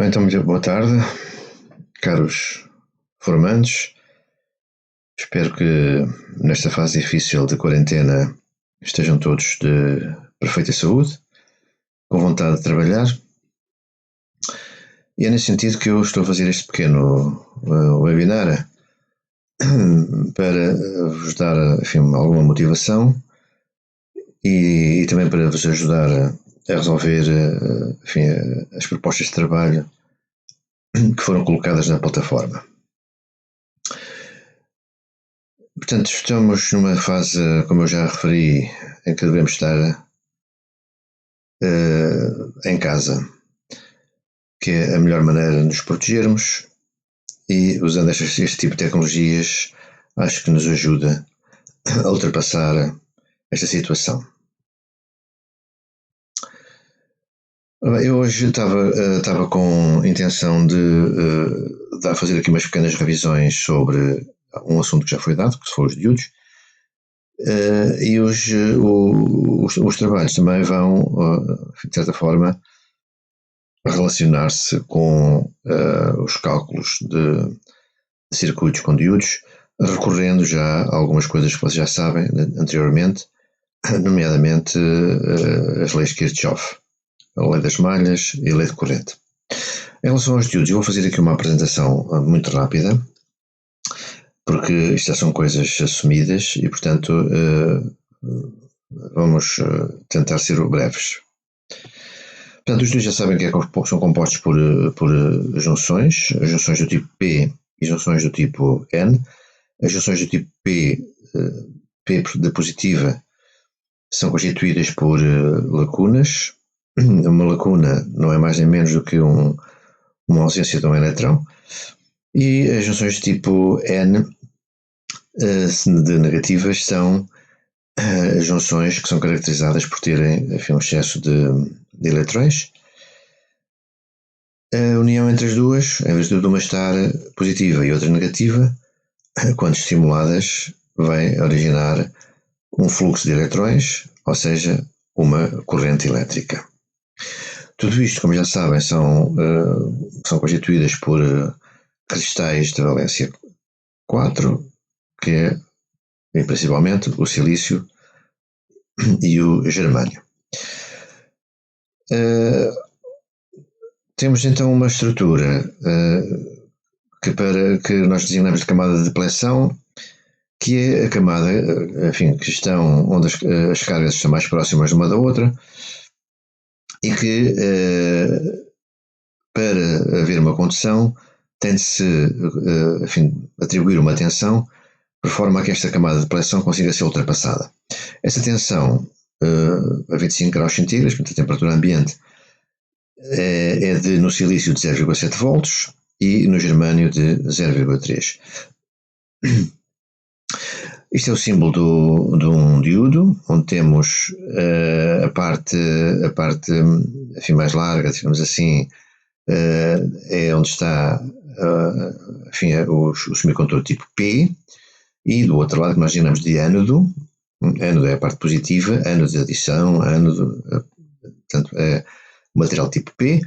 Então, muito boa tarde, caros formandos. Espero que nesta fase difícil de quarentena estejam todos de perfeita saúde, com vontade de trabalhar. E é nesse sentido que eu estou a fazer este pequeno webinar para vos dar, enfim, alguma motivação e também para vos ajudar a resolver, enfim, as propostas de trabalho que foram colocadas na plataforma. Portanto, estamos numa fase, como eu já referi, em que devemos estar em casa, que é a melhor maneira de nos protegermos, e usando este tipo de tecnologias acho que nos ajuda a ultrapassar esta situação. Eu hoje estava com intenção de fazer aqui umas pequenas revisões sobre um assunto que já foi dado, que foram os diodos, e hoje os trabalhos também vão, de certa forma, relacionar-se com os cálculos de circuitos com diodos, recorrendo já a algumas coisas que vocês já sabem anteriormente, nomeadamente as leis de Kirchhoff, a lei das malhas e a lei de corrente. Em relação aos diodos, eu vou fazer aqui uma apresentação muito rápida, porque isto já são coisas assumidas e, portanto, vamos tentar ser breves. Portanto, os diodos já sabem que são compostos por junções do tipo P e junções do tipo N. As junções do tipo P de positiva, são constituídas por lacunas. Uma lacuna não é mais nem menos do que uma ausência de um eletrão. E as junções do tipo N de negativas são junções que são caracterizadas por terem, enfim, um excesso de eletrões. A união entre as duas, em vez de uma estar positiva e outra negativa, quando estimuladas, vai originar um fluxo de eletrões, ou seja, uma corrente elétrica. Tudo isto, como já sabem, são constituídas por cristais de valência 4, que é principalmente o silício e o germânio. Temos então uma estrutura que nós designamos de camada de depleção, que é a camada, enfim, que estão onde as cargas estão mais próximas uma da outra, e que para haver uma condução tem de se atribuir uma tensão por forma a que esta camada de depleção consiga ser ultrapassada. Essa tensão a 25 graus centígrados, portanto a temperatura ambiente, é no silício de 0,7 volts e no germânio de 0,3. Isto é o símbolo de um diodo, onde temos a parte enfim, mais larga, digamos assim, é onde está enfim, o semicondutor tipo P, e do outro lado que nós chamamos de ânodo. Ânodo é a parte positiva, ânodo de adição, ânodo, portanto, é o material tipo P,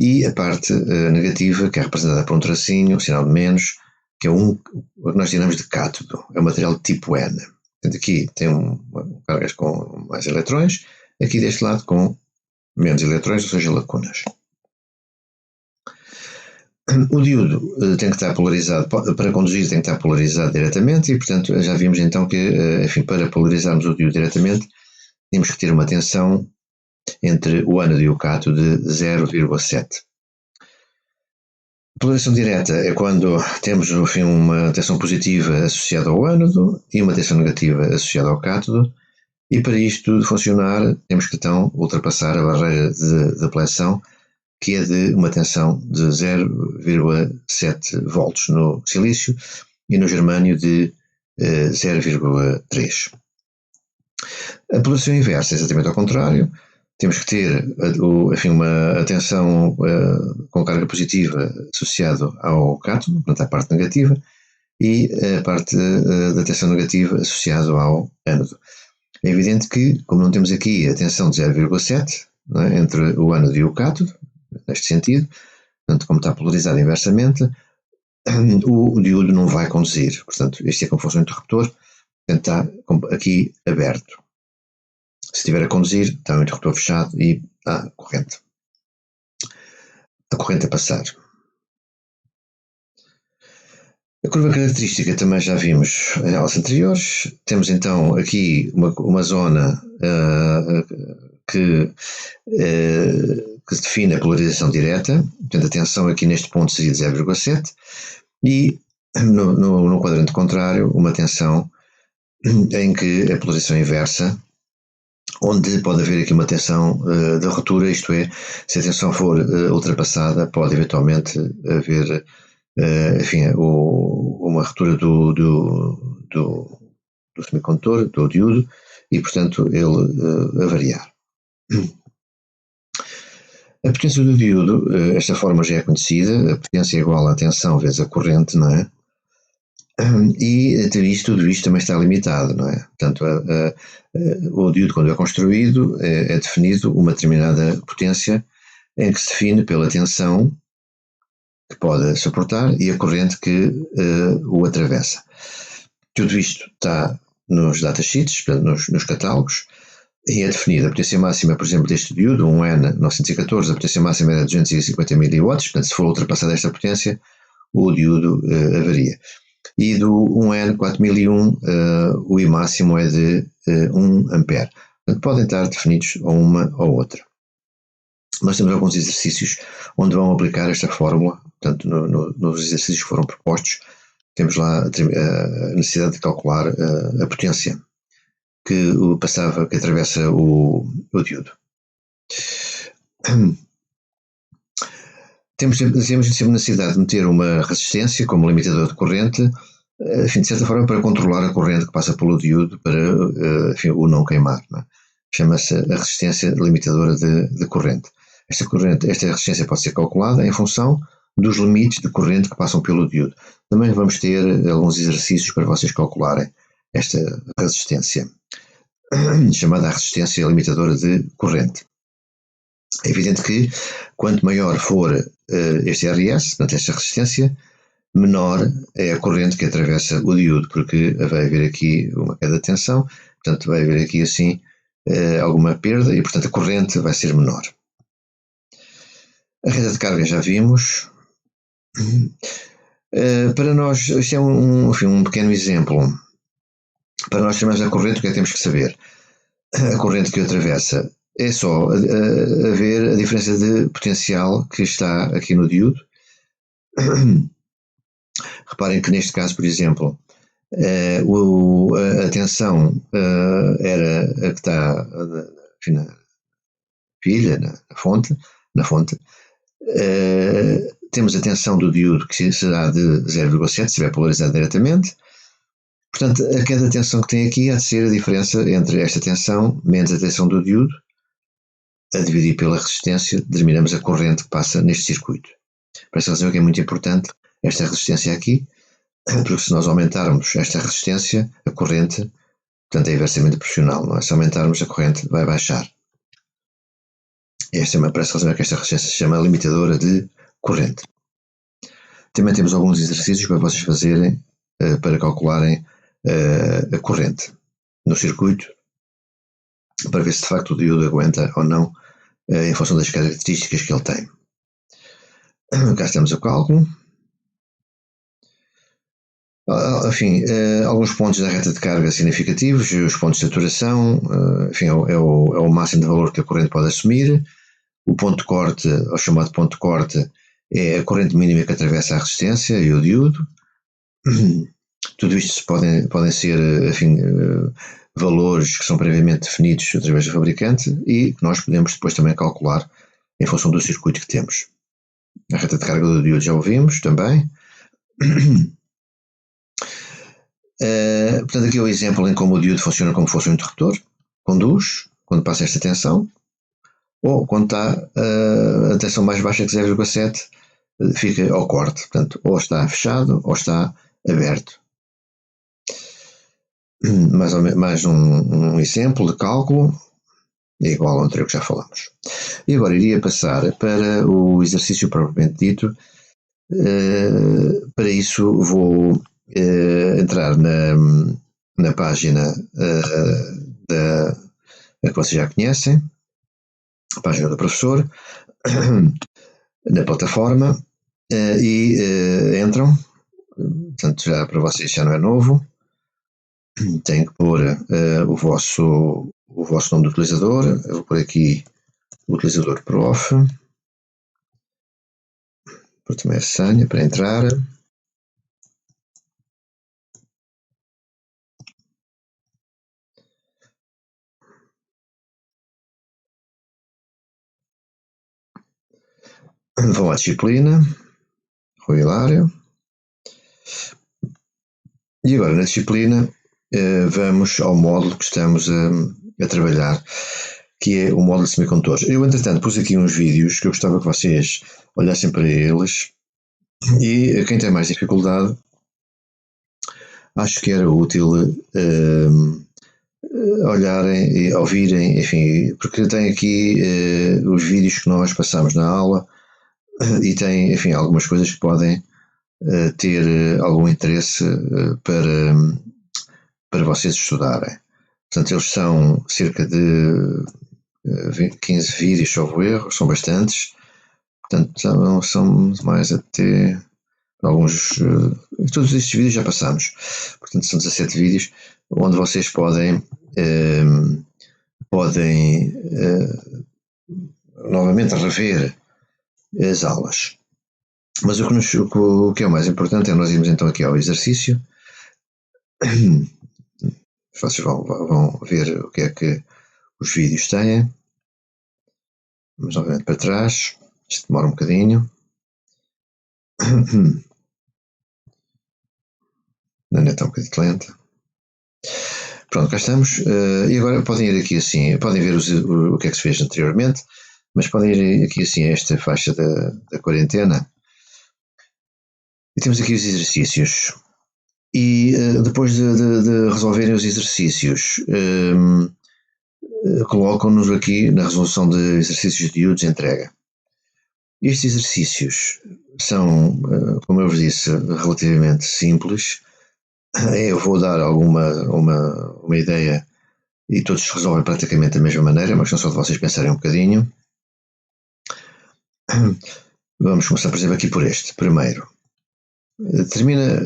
e a parte negativa, que é representada por um tracinho, sinal de menos, que é o que nós chamamos de cátodo, é o material tipo N. Portanto, aqui tem cargas com mais eletrões, aqui deste lado com menos eletrões, ou seja, lacunas. O diodo tem que estar polarizado, para conduzir tem que estar polarizado diretamente, e portanto já vimos então que, enfim, para polarizarmos o diodo diretamente, temos que ter uma tensão entre o ânodo e o cátodo de 0,7. A polarização direta é quando temos, enfim, uma tensão positiva associada ao ânodo e uma tensão negativa associada ao cátodo, e para isto funcionar temos que então ultrapassar a barreira de depleção, que é de uma tensão de 0,7 volts no silício e no germânio de 0,3. A polarização inversa é exatamente ao contrário. Temos que ter, enfim, uma tensão com carga positiva associada ao cátodo, portanto à parte negativa, e a parte da tensão negativa associada ao ânodo. É evidente que, como não temos aqui a tensão de 0,7, entre o ânodo e o cátodo, neste sentido, portanto, como está polarizado inversamente, o diodo não vai conduzir. Portanto, este é como fosse um interruptor, portanto, está aqui aberto. Se estiver a conduzir, está o interruptor fechado e há corrente. A corrente a passar. A curva característica também já vimos em aulas anteriores. Temos então aqui uma zona que define a polarização direta. Portanto, a tensão aqui neste ponto seria de 0,7 e no quadrante contrário uma tensão em que a polarização inversa, onde pode haver aqui uma tensão de ruptura, isto é, se a tensão for ultrapassada, pode eventualmente haver uma ruptura do semicondutor, do diodo, e portanto ele avariar. A potência do diodo, esta forma já é conhecida, a potência é igual à tensão vezes a corrente, não é? E tudo isto também está limitado, não é? Portanto, o diodo, quando é construído, é definido uma determinada potência em que se define pela tensão que pode suportar e a corrente que o atravessa. Tudo isto está nos datasheets, portanto, nos catálogos, e é definida a potência máxima, por exemplo, deste diodo, um N914, a potência máxima era 250 mW, portanto, se for ultrapassada esta potência, o diodo avaria. E do 1N4001, o I máximo é de 1 A. Portanto, podem estar definidos ou uma ou outra. Nós temos alguns exercícios onde vão aplicar esta fórmula, portanto, nos exercícios que foram propostos, temos lá a necessidade de calcular a potência que atravessa o diodo. Temos sempre necessidade de meter uma resistência como limitador de corrente, de certa forma para controlar a corrente que passa pelo diodo para o não queimar. Não é? Chama-se a resistência limitadora de corrente. Esta resistência pode ser calculada em função dos limites de corrente que passam pelo diodo. Também vamos ter alguns exercícios para vocês calcularem esta resistência, chamada a resistência limitadora de corrente. É evidente que quanto maior for este RS, portanto esta resistência, menor é a corrente que atravessa o diodo, porque vai haver aqui uma queda de tensão, portanto vai haver aqui assim alguma perda e portanto a corrente vai ser menor. A rede de carga já vimos. Para nós, isto é um pequeno exemplo. Para nós chamarmos a corrente, o que é que temos que saber? A corrente que o atravessa é só ver a diferença de potencial que está aqui no diodo. Reparem que neste caso, por exemplo, a tensão era a que está na pilha, na fonte. Temos a tensão do diodo que será de 0,7 se estiver polarizado diretamente. Portanto, a cada tensão que tem aqui há de ser a diferença entre esta tensão menos a tensão do diodo, a dividir pela resistência, determinamos a corrente que passa neste circuito. Por essa razão é que é muito importante esta resistência aqui, porque se nós aumentarmos esta resistência, a corrente, portanto, é inversamente proporcional, não é? Se aumentarmos, a corrente vai baixar. Por essa razão é que esta resistência se chama limitadora de corrente. Também temos alguns exercícios para vocês fazerem para calcularem a corrente no circuito, para ver se de facto o diodo aguenta ou não em função das características que ele tem. Cá estamos o cálculo. Enfim, alguns pontos da reta de carga significativos, os pontos de saturação, enfim, é o máximo de valor que a corrente pode assumir. O ponto de corte, o chamado ponto de corte, é a corrente mínima que atravessa a resistência e o diodo. Tudo isto podem ser, enfim, valores que são previamente definidos através do fabricante e que nós podemos depois também calcular em função do circuito que temos. A reta de carga do diodo já ouvimos também. Portanto, aqui é o exemplo em como o diodo funciona como se fosse um interruptor, conduz quando passa esta tensão, ou quando está a tensão mais baixa que 0,7 fica ao corte, portanto, ou está fechado ou está aberto. Mais um exemplo de cálculo. é igual ao anterior que já falamos. E agora iria passar para o exercício propriamente dito. Para isso vou entrar na página a que vocês já conhecem, a página do professor, na plataforma, e entram. Portanto, já para vocês já não é novo. Tem que pôr o vosso nome do utilizador. Eu vou pôr aqui o utilizador prof. Pôr também a senha para entrar. Vão à disciplina, Rui Hilário. E agora na disciplina vamos ao módulo que estamos a trabalhar, que é o módulo de semicondutores. Eu, entretanto, pus aqui uns vídeos que eu gostava que vocês olhassem para eles, e quem tem mais dificuldade, acho que era útil olharem e ouvirem, enfim, porque tem aqui os vídeos que nós passamos na aula, e tem, enfim, algumas coisas que podem ter algum interesse para vocês estudarem. Portanto, eles são cerca de 15 vídeos, salvo erro, são bastantes. Portanto, são mais até alguns. Todos estes vídeos já passamos. Portanto, são 17 vídeos onde vocês podem novamente rever as aulas. Mas o que é o mais importante é nós irmos então aqui ao exercício. Vocês vão ver o que é que os vídeos têm. Vamos novamente para trás. Isto demora um bocadinho. A net está um bocadinho lenta. Pronto, cá estamos. E agora podem ir aqui assim, podem ver o que é que se fez anteriormente, mas podem ir aqui assim a esta faixa da quarentena. E temos aqui os exercícios. E depois de resolverem os exercícios, colocam-nos aqui na resolução de exercícios de diodos de entrega. Estes exercícios são, como eu vos disse, relativamente simples. Eu vou dar uma ideia e todos se resolvem praticamente da mesma maneira, mas só de vocês pensarem um bocadinho. Vamos começar, por exemplo, aqui por este. Primeiro, determina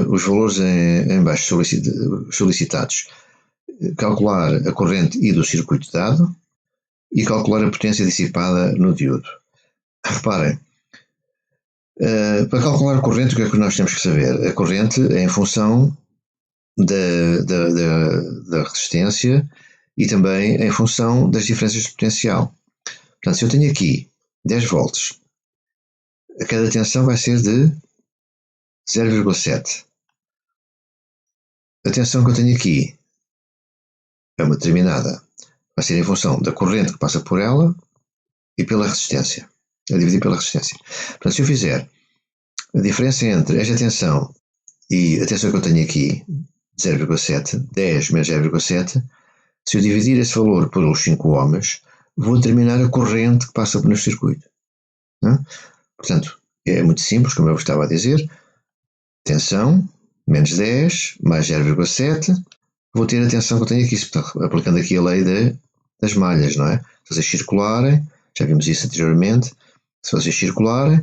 os valores em baixo solicitados. Calcular a corrente I do circuito dado e calcular a potência dissipada no diodo. Reparem, para calcular a corrente, o que é que nós temos que saber? A corrente é em função da resistência e também em função das diferenças de potencial. Portanto, se eu tenho aqui 10 volts, a cada tensão vai ser de 0,7. A tensão que eu tenho aqui é uma determinada, vai ser em função da corrente que passa por ela e pela resistência, a dividir pela resistência. Portanto, se eu fizer a diferença entre esta tensão e a tensão que eu tenho aqui, 0,7, 10 menos 0,7, se eu dividir esse valor por os 5 ohms, vou determinar a corrente que passa no circuito. Portanto, é muito simples, como eu estava a dizer. Tensão, menos 10, mais 0,7, vou ter a tensão que eu tenho aqui, aplicando aqui a lei das malhas, não é? Se vocês circularem, já vimos isso anteriormente, se vocês circularem,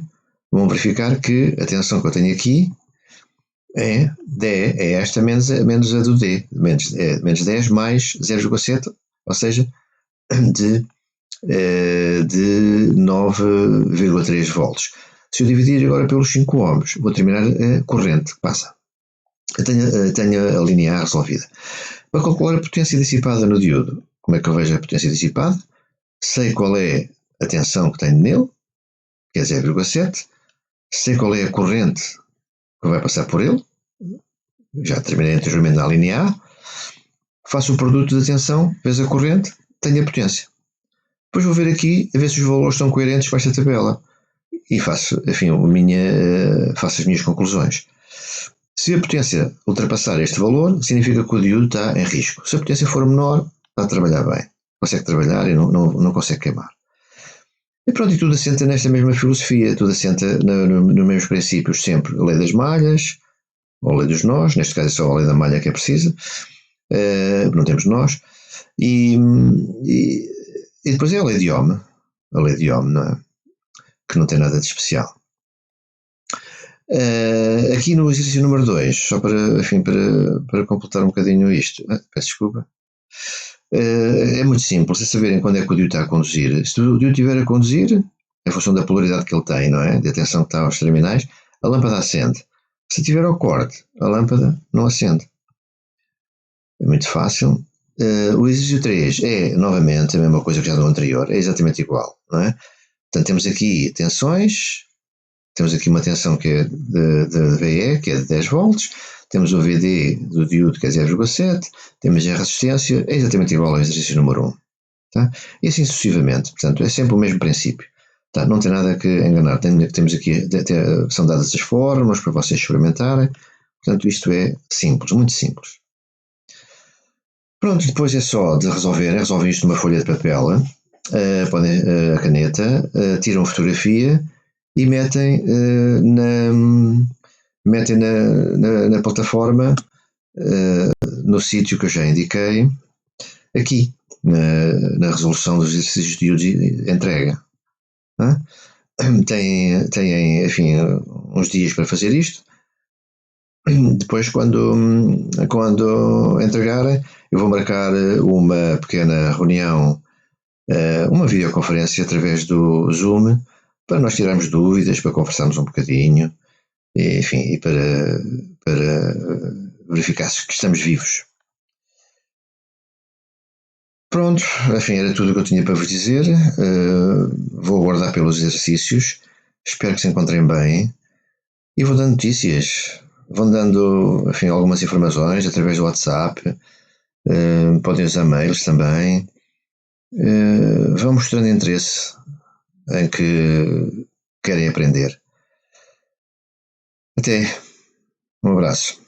vão verificar que a tensão que eu tenho aqui é esta menos a do D, menos 10 mais 0,7, ou seja, de 9,3 volts. Se eu dividir agora pelos 5 ohms, vou terminar a corrente que passa. Eu tenho a linha A resolvida. Para calcular a potência dissipada no diodo, como é que eu vejo a potência dissipada? Sei qual é a tensão que tenho nele, que é 0,7. Sei qual é a corrente que vai passar por ele. Já terminei anteriormente na linha A. Faço o produto da tensão vezes a corrente, tenho a potência. Depois vou ver aqui, a ver se os valores estão coerentes com esta tabela. E faço as minhas conclusões. Se a potência ultrapassar este valor, significa que o diodo está em risco. Se a potência for menor, está a trabalhar bem. consegue trabalhar e não consegue queimar. E pronto, e tudo assenta nesta mesma filosofia, tudo assenta nos mesmos princípios sempre. A lei das malhas, ou a lei dos nós, neste caso é só a lei da malha que é precisa, não temos nós. E depois é a lei de Ohm, não é? Que não tem nada de especial. Aqui no exercício número 2, só para completar um bocadinho isto, peço desculpa. É muito simples, é saberem quando é que o DIU está a conduzir. Se o DIU estiver a conduzir, em função da polaridade que ele tem, não é? De atenção que está aos terminais, a lâmpada acende. Se tiver ao corte, a lâmpada não acende. É muito fácil. O exercício 3 é, novamente, a mesma coisa que já no anterior, é exatamente igual, não é? Portanto, temos aqui tensões, temos aqui uma tensão que é de VE, que é de 10 volts, temos o VD do diúdo, que é 0,7, temos a resistência, é exatamente igual ao exercício número 1. Tá? E assim sucessivamente, portanto, é sempre o mesmo princípio. Tá? Não tem nada que enganar, temos aqui, são dadas as fórmulas para vocês experimentarem, portanto, isto é simples, muito simples. Pronto, depois é só de resolver isto numa folha de papel, podem a caneta, tiram fotografia e metem na plataforma, no sítio que eu já indiquei, aqui, na resolução dos exercícios de entrega. Têm, enfim, uns dias para fazer isto. Depois, quando entregarem, eu vou marcar uma pequena reunião, uma videoconferência através do Zoom, para nós tirarmos dúvidas, para conversarmos um bocadinho, e, enfim, e para verificar que estamos vivos. Pronto, enfim, era tudo o que eu tinha para vos dizer. Vou aguardar pelos exercícios, espero que se encontrem bem, e vou dando notícias. Vão dando, enfim, algumas informações através do WhatsApp, podem usar mails também. Vão mostrando interesse em que querem aprender. Até, um abraço.